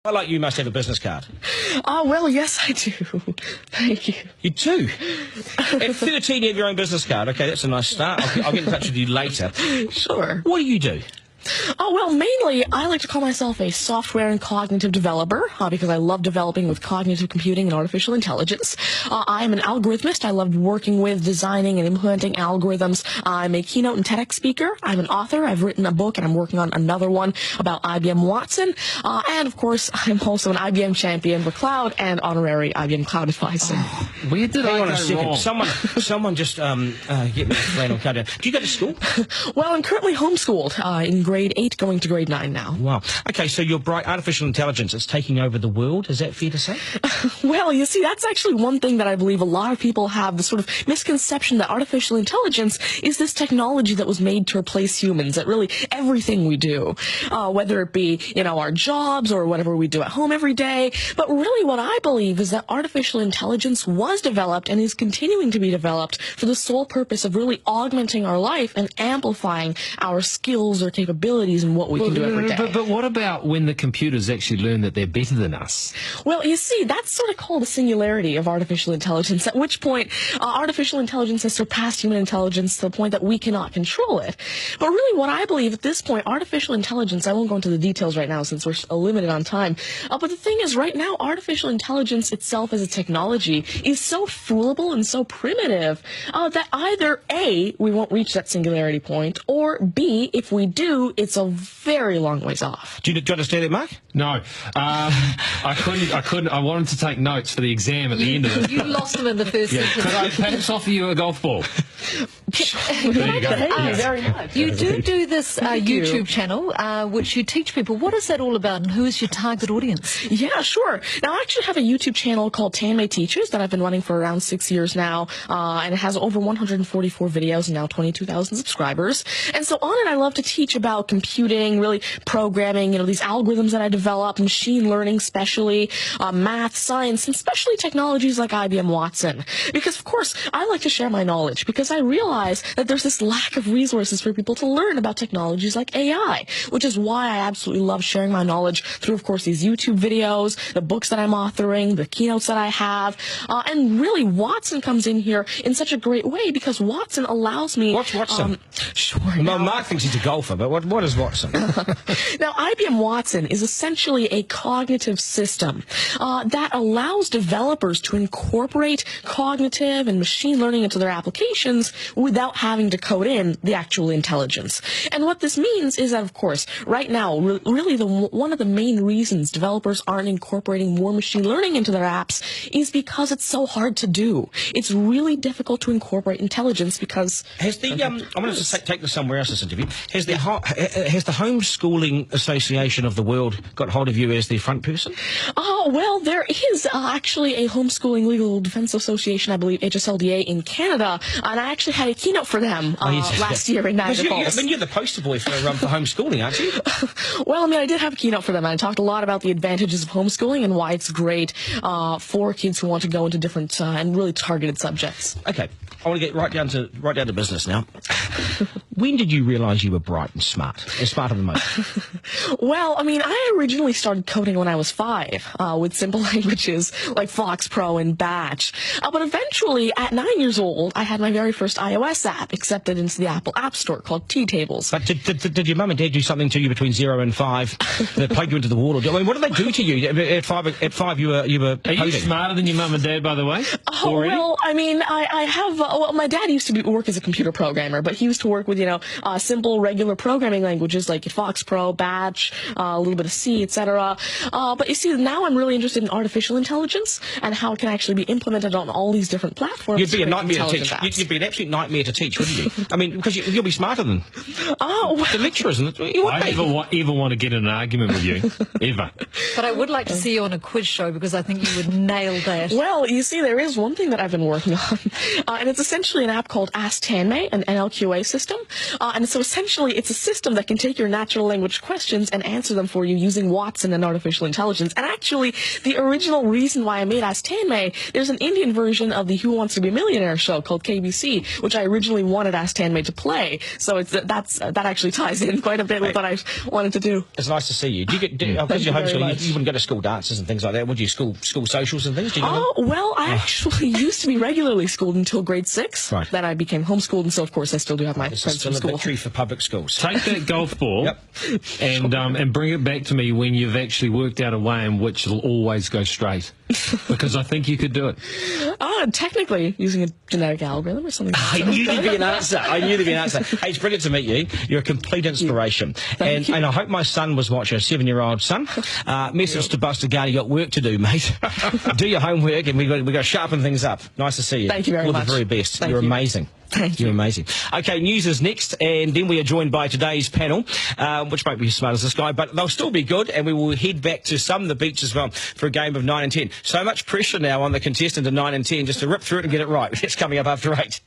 I like you must have a business card. Oh, well, yes, I do. Thank you. You do? At 13, you have your own business card. Okay, that's a nice start. I'll get in touch with you later. Sure. What do you do? Oh, well, mainly, I like to call myself a software and cognitive developer because I love developing with cognitive computing and artificial intelligence. I am an algorithmist. I love working with, designing, and implementing algorithms. I'm a keynote and TEDx speaker. I'm an author. I've written a book, and I'm working on another one about IBM Watson. And, of course, I'm also an IBM champion for cloud and honorary IBM cloud advisor. Oh, where did I go wrong? Someone just get me the flannel card down. Do you go to school? Well, I'm currently homeschooled in grade 8 going to grade 9 now. Wow. Okay, so your bright artificial intelligence is taking over the world. Is that fair to say? Well, you see, that's actually one thing that I believe a lot of people have, the sort of misconception that artificial intelligence is this technology that was made to replace humans at really everything we do, whether it be, our jobs or whatever we do at home every day. But really what I believe is that artificial intelligence was developed and is continuing to be developed for the sole purpose of really augmenting our life and amplifying our skills or capabilities and what we can do every day. But what about when the computers actually learn that they're better than us? Well, you see, that's sort of called a singularity of artificial intelligence, at which point artificial intelligence has surpassed human intelligence to the point that we cannot control it. But really what I believe at this point, artificial intelligence, I won't go into the details right now since we're limited on time, but the thing is right now artificial intelligence itself as a technology is so foolable and so primitive that either A, we won't reach that singularity point, or B, if we do, it's a very long ways off. Do you understand it, Mark? No. I couldn't. I wanted to take notes for the exam at the end of it. You lost them in the first sentence. Could I perhaps offer you a golf ball? There you go. Thank you very much. You do this YouTube channel, which you teach people. What is that all about, and who is your target audience? Yeah, sure. Now, I actually have a YouTube channel called Tanmay Teaches that I've been running for around 6 years now, and it has over 144 videos and now 22,000 subscribers. And so on it, I love to teach about computing, really programming, these algorithms that I develop, machine learning especially, math, science, and especially technologies like IBM Watson. Because, of course, I like to share my knowledge because I realize that there's this lack of resources for people to learn about technologies like AI, which is why I absolutely love sharing my knowledge through, of course, these YouTube videos, the books that I'm authoring, the keynotes that I have, and really Watson comes in here in such a great way because Watson allows me... What's Watson? Sure. Well, Mark thinks he's a golfer, but what is Watson? Now, IBM Watson is essentially a cognitive system that allows developers to incorporate cognitive and machine learning into their applications without having to code in the actual intelligence. And what this means is that, of course, right now, really one of the main reasons developers aren't incorporating more machine learning into their apps is because it's so hard to do. It's really difficult to incorporate intelligence because... Has the I'm going to take this somewhere else, this interview. Has the Homeschooling Association of the World got hold of you as their front person? Oh, well, there is actually a Homeschooling Legal Defense Association, I believe, HSLDA in Canada, and I actually had a keynote for them last year in Niagara Falls. You're the poster boy for homeschooling, aren't you? Well, I did have a keynote for them, and I talked a lot about the advantages of homeschooling and why it's great for kids who want to go into different and really targeted subjects. Okay, I want to get right down to business now. When did you realise you were bright and smart? And smarter than most? Well, I originally started coding when I was 5 with simple languages like Fox Pro and Batch. But eventually, at 9 years old, I had my very first iOS app accepted into the Apple App Store called T-Tables. But did your mum and dad do something to you between 0 and 5 that plugged you into the wall? What did they do to you? At five, you were Are you smarter than your mum and dad, by the way? Already? Well, I have... my dad used to work as a computer programmer, but he used to work with, simple, regular programming languages like Fox Pro, Batch, a little bit of C, etc. But you see, now I'm really interested in artificial intelligence and how it can actually be implemented on all these different platforms. You'd be a nightmare to teach. You'd be an absolute nightmare to teach, wouldn't you? Because you'll be smarter than the lecturers. I never want to get in an argument with you, ever. But I would like to see you on a quiz show because I think you would nail that. Well, you see, there is one thing that I've been working on, and it's essentially an app called Ask Tanmay, an NLQA system. And so essentially, it's a system that can take your natural language questions and answer them for you using Watson and artificial intelligence. And actually, actually the original reason why I made Ask Tanmay. There's an Indian version of the Who Wants to Be a Millionaire show called KBC, which I originally wanted Ask Tanmay to play. So that actually ties in quite a bit with what I wanted to do. It's nice to see you. Do you get, because you're homeschooling, you wouldn't go to school dances and things like that, would you? School socials and things? Do you go well, I actually used to be regularly schooled until grade 6. Right. Then I became homeschooled, and so of course I still do have my friends from still a school. victory for public schools. Take that golf ball and bring it back to me when you've actually worked out a way in which it'll always go straight. Because I think you could do it. Technically, using a genetic algorithm or something. I knew there'd be an answer. Hey, it's brilliant to meet you. You're a complete inspiration. And I hope my son was watching, a 7-year-old son. Message to Buster Gardner, you got work to do, mate. Do your homework, and we've got to sharpen things up. Nice to see you. Thank you very much. All the very best. Thank You're you. amazing. Thank you. You're amazing. Okay, news is next, and then we are joined by today's panel, which won't be as smart as this guy, but they'll still be good, and we will head back to some of the beach as well for a game of 9 and 10. So much pressure now on the contestant of 9 and 10 just to rip through it and get it right. It's coming up after 8.